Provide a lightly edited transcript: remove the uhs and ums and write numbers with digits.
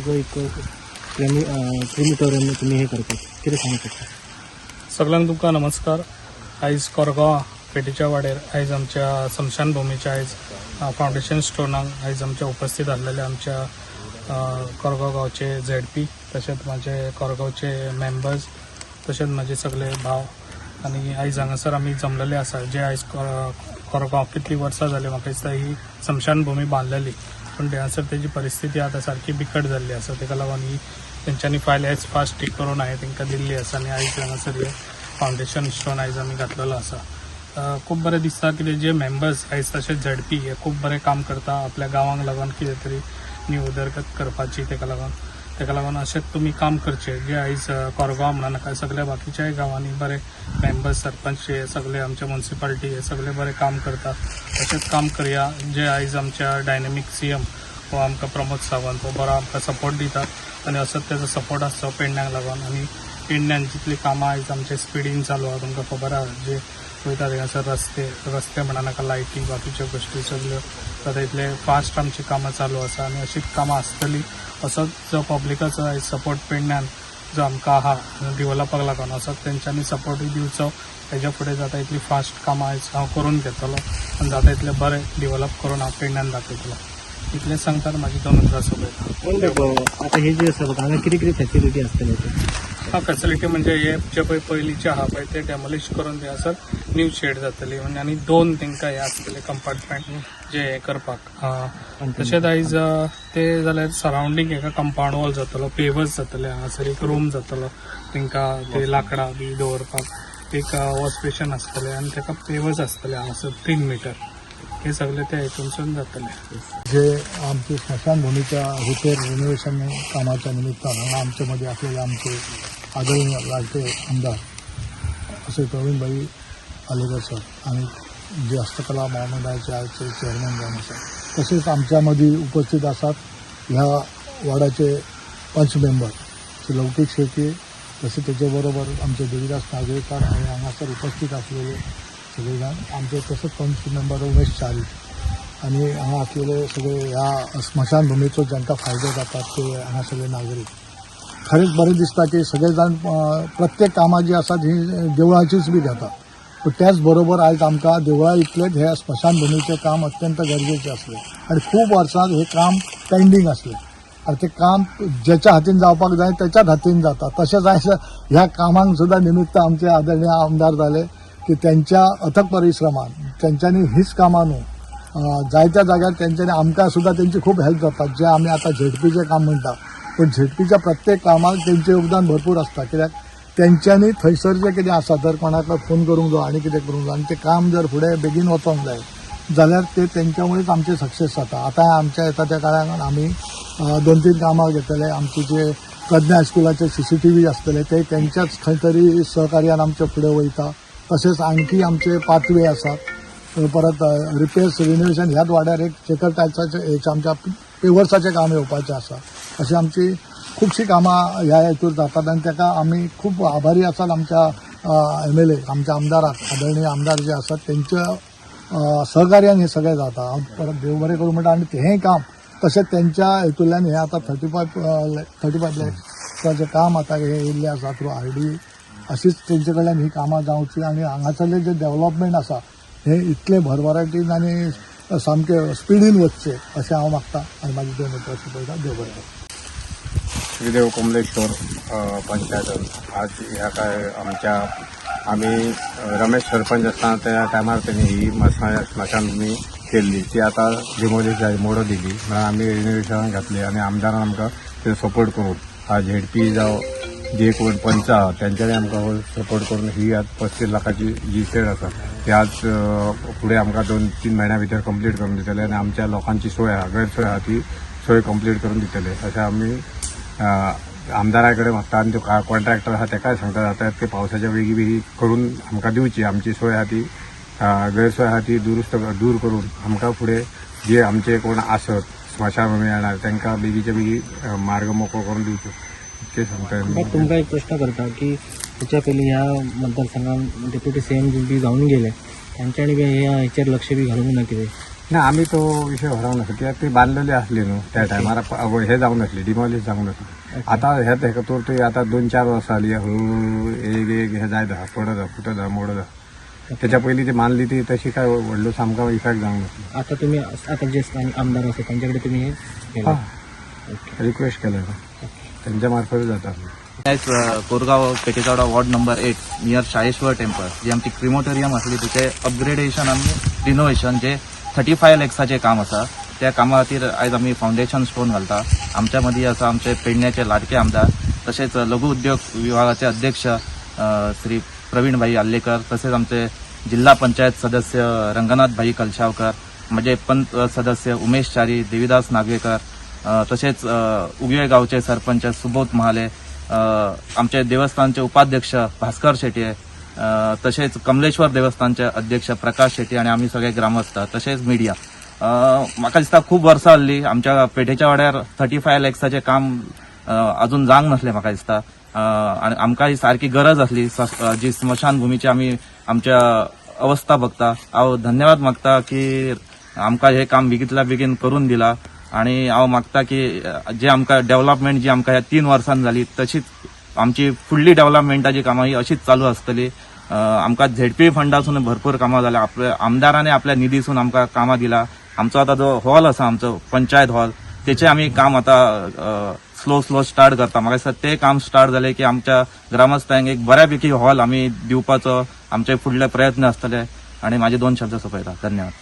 सगळं एक क्रिमिटोरियम तुम्ही हे करतात किती सांगू शकता? सगळ्यांक तुमकां नमस्कार. आयज कोरगांव पेटीच्या वाड्यार आयज आमच्या स्मशानभुमीच्या आयज फावंडेशन स्टोनाक आयज आमच्या उपस्थित आसलेले आमच्या कोरगांव गांवचे ZP तशेंच माझे कोरगांवचे मेंबर्स तशेंच माझे सगळे भाव आनी आयज हांगासर आमी जमलेले आसा जे आयज कोरगांव कितलीं वर्सां जाली म्हाका दिसता ही स्मशानभूमी बांदलेली पूण हांगासर तेजी परिस्थिती आतां सारकी बिकट जाल्ली आसा तेका लागून ही तेंच्यांनी फायल एज फास्ट ठीक करून हांवें तेंकां दिल्ली आसा आनी आयज हांगासर हे फावंडेशन स्टोन आयज आमी घातलेलो आसा. खूब बरें दिसता की जे मेंबर्स आयज तशेंच ZP हे खूब बरें काम करता आपल्या गांवांक लागून कितें तरी न्यू उदरगत करपाची तेका लागून अशेंच तुमी काम करचें जे आयज कोरगांव म्हणा नाका सगळ्या बाकीच्याय गांवांनी बरे मेंबर्स सरपंच हे सगळे आमच्या म्युनिसिपालिटी हे सगळे बरे काम करता तशेंच काम करया. जे आयज आमच्या डायनॅमिक CM हो आमकां प्रमोद सावंत हो बरो आमकां सपोर्ट दिता आनी असोच तेजो सपोर्ट आसता पेडण्यांक लागून आनी पेडण्यान जितली कामां आयज आमचे स्पिडीन चालू आहा तुमकां खबर आहा जे वयता थंयसर रस्ते म्हणा नाका लायटी बाकीच्यो गोश्टी सगळ्यो आतां इतले फास्ट आमची कामां चालू आसा आनी अशीच कामां आसतली. असोच जो पब्लिकाचो आयज सपोर्ट पेडण्यान जो आमकां आहा डिवेलपाक लागून असोच तेंच्यांनी सपोर्टूय दिवचो. हेज्या फुडें जाता इतली फास्ट कामां आयज हांव करून घेतलो आनी जाता इतले बरें डिवेलप करून हांव पेडण्यान दाखयतलो. इतलें सांगता म्हाजी 2 उतरां सोंपयता. आता हे जे आसा हांगा कितें कितें फॅसिलिटी आसतले फॅसिलिटी म्हणजे हे जे पयलींचे आहा पळय ते डेमोलिश करून ते आसा न्यू शेड जातली म्हणजे आनी 2 तेंकां हे आसतले कंपार्टमेंट जे हे करपाक. तशेंच आयज ते जाल्यार सरावंडींग हेका कंपाउंड वॉल जातलो पेवर्स जातले हांगासर एक रूम जातलो तेंकां ते लांकडां बी दवरपाक एक वॉश बेशन आसतले आनी तेका पेवर्स आसतले हांगासर 3 मीटर हे सगळे त्या हितूनसून जातले. जे आमचे स्मशानभूमीच्या रिपेअर रिनोव्हेशन कामाच्या निमित्तानं आमच्यामध्ये असलेले आमचे आदरणीय लाडके आमदार असे प्रवीणभाई आलेकर सर आणि जे हस्तकला महामंडळाचे आजचे चेअरमॅन जावन आसात तसेच आमच्यामध्ये उपस्थित असतात ह्या वार्डाचे 5 मेंबर श्री लौकिक शेळके तसे त्याच्याबरोबर आमचे देवीदास नागवेकर आणि हांगासर उपस्थित असलेले सगळेजण आमचे तसंच 5 मेंबर उमेश चारी आणि हांगा असलेले सगळे ह्या स्मशानभूमीचो जांकां फायदो जातात ते हांगा सगळे नागरीक खरेंच बरें दिसता की सगळेजण प्रत्येक कामां जी आसात ही देवळाचीच बी घेतात पूण त्याच बरोबर आयज आमकां देवळा इतलेंच हे स्मशानभूमीचें काम अत्यंत गरजेचें आसलें आणि खूब वर्सां हे काम पेंडींग आसलें आणि ते काम ज्याच्या हातीन जावपाक जाय त्याच्याच हातीन जाता. तशेंच आयज ह्या कामांक सुद्दां निमित्त आमचे आदरणीय आमदार जाले की त्यांच्या अथक परिश्रमान त्यांच्यांनी हीच कामां न्हू जायत्या जाग्यार त्यांच्यानी आमकां सुद्दां त्यांची खूब हेल्प जाता जे आमी आतां ZPचें काम म्हणटा पण ZPच्या प्रत्येक कामाक तेंचें योगदान भरपूर आसता कित्याक तेंच्यांनी थंयसर जें कितें आसा जर कोणाक फोन करूंक जाय आनी कितें करूंक जाय आनी तें काम जर फुडें बेगीन वचोंक जाय जाल्यार ते तेंच्या मुळेच आमचें सक्सेस जाता. आतां आमच्या येता त्या काळान आमी 2-3 कामां घेतले आमचे जे प्रज्ञा हायस्कुलाचे CCTV आसतले ते तेंच्याच खंय तरी सहकार्यान आमचे फुडें वयता. तसेच आणखी आमचे पाथवे आसात परत रिपेअर्स रिनोव्हेशन ह्याच वाड्यार एक चेकर टायल्साचे आमच्या पेवर्साचें काम येवपाचें आसा. अशी आमची खुबशीं कामां ह्या हेतूर जातात आनी ताका आमी खूब आभारी आसात आमच्या MLA आमच्या आमदाराक आदरणीय आमदार जे आसात तेंच्या सहकार्यान हे सगळें जाता. परत देव बरें करूं म्हणटा आनी हें काम तशेंच तेंच्या हेतूंतल्यान हें आतां 35 लॅक्साचें काम आतां हे येयल्लें आसा थ्रू RD अशीच तेंचे कडल्यान ही कामां जावची आनी हांगासरलें जे डेव्हलपमेंट आसा हें इतलें भरभराटीन आनी सामकें स्पिडीन वचचें अशें हांव मागता आनी म्हाजी 2 उतरां सोंपयता. देव बरें करूं. श्रीदेव कमलेश्वर पंचायत आज ह्या काय आम्ही रमेश सरपंच असताना त्या टायमार त्यांनी ही स्मशानभूमी केल्ली ती आता डिमोलिश जाय मोडो दिली म्हणून आम्ही रिनोव्हेशन घातले आणि आमदारान आमकां ते सपोर्ट करून हा ZP जावं जे कोण पंच आहा त्यांच्यानी आमकां सपोर्ट करून ही आज 35 लाखाची जी शेड आसा ती आज फुडें आमकां 2-3 महिन्या भितर कंप्लीट करून दितले आनी आमच्या लोकांची सोय आहा गैरसोय आहा ती सोय कंप्लीट करून दितले अशें आमी आमदारा कडेन मागता आनी तो कॉन्ट्रॅक्टर आहा तेकाय सांगता जाता ते पावसाच्या बेगी करून आमकां दिवची आमची सोय आहा ती गैरसोय आहा ती दूर करून आमकां फुडें जे आमचे कोण आसत स्मशानभूमी येणार तांकां बेगीच्या बेगी मार्ग मोकळो करून दिवचो इतकें सांगता. तुमकां एक प्रश्न करता की त्याच्या पयलीं ह्या मतदारसंघात डेप्युटी CM बी जावन गेले त्यांच्यानी बी ह्या हेचेर लक्ष बी घालूंक ना कितें ना आम्ही तो विषय व्हराव नसलो कित्याक ती बांधलेली असली न्हू त्या टायमार हे जावंक नासली डिमॉलिश जावंक नासली आता ह्यात हेका तर ती आता 2-4 वर्सां जाली एक हे जायत आहा पडत आहा फुटत आहा मोडत आहा त्याच्या पयलीं ती बांधली ती तशी काय व्हडलो सामका इफेक्ट जावंक नासलो आता तुम्ही आता जे स्थानिक आमदार असतात त्यांच्याकडे तुम्ही हे केलं. ओके. रिक्वेस्ट केलं त्यांच्या मार्फत जाता Koregaon पेठेचावडा ward number 8 near शाळेश्वर temple जी आमची क्रिमोटोरियम असली तिचे अपग्रेडेशन आणि रिनोव्हेशन जे 35 लॅक्साचे काम असा त्या कामा खातीर आयज आमी फाउंडेशन स्टोन घालता. आमच्या मदीं आसा आमचे पेडण्याचे लाडके आमदार तशेंच लघु उद्योग विभागाचे अध्यक्ष श्री प्रवीण भाई आल्लेकर तसेच आमचे जिल्हा पंचायत सदस्य रंगनाथ भाई कलशावकर म्हणजे पंच सदस्य उमेश चारी देवीदास नागवेकर तसेच उगवे गावचे सरपंच सुबोध महाले आमचे देवस्थानचे उपाध्यक्ष भास्कर शेट्ये तसेच कमलेश्वर देवस्थानचे अध्यक्ष प्रकाश शेट्टी आणि आम्ही सगळे ग्रामस्थ तसेच मीडिया म्हाका दिसता खूप वर्सां जाल्ली आमच्या पेठेच्या वाड्यार 35 लॅक्साचे काम अजून जावंक नासलें म्हाका दिसता आणि आमकां ही सारकी गरज आसली जी स्मशानभूमीची आमी आमच्या अवस्था बघता. हांव धन्यवाद मागता की आमकां हे काम बेगींतल्या बेगीन करून दिला आणि हांव मागता की जे आमकां डेव्हलपमेंट जी आमकां ह्या 3 वर्सांत जाली तशीच आमची फुडली डेव्हलपमेंटाची कामां ही अशीच चालू आसतली. आमकां झेडपी फंडासून भरपूर कामां जाल्या आपल्या आमदारांनी आपल्या निधीसून आमकां कामां दिला. आमचो आता जो हॉल आसा आमचो पंचायत हॉल तेचे आमी काम आता स्लो स्टार्ट करता. म्हाका दिसता ते काम स्टार्ट जाले की आमच्या ग्रामस्थांक एक बऱ्यापैकी हॉल आमी दिवपाचो आमचे फुडले प्रयत्न आसतले आणि माझे 2 शब्द सोंपयता. धन्यवाद.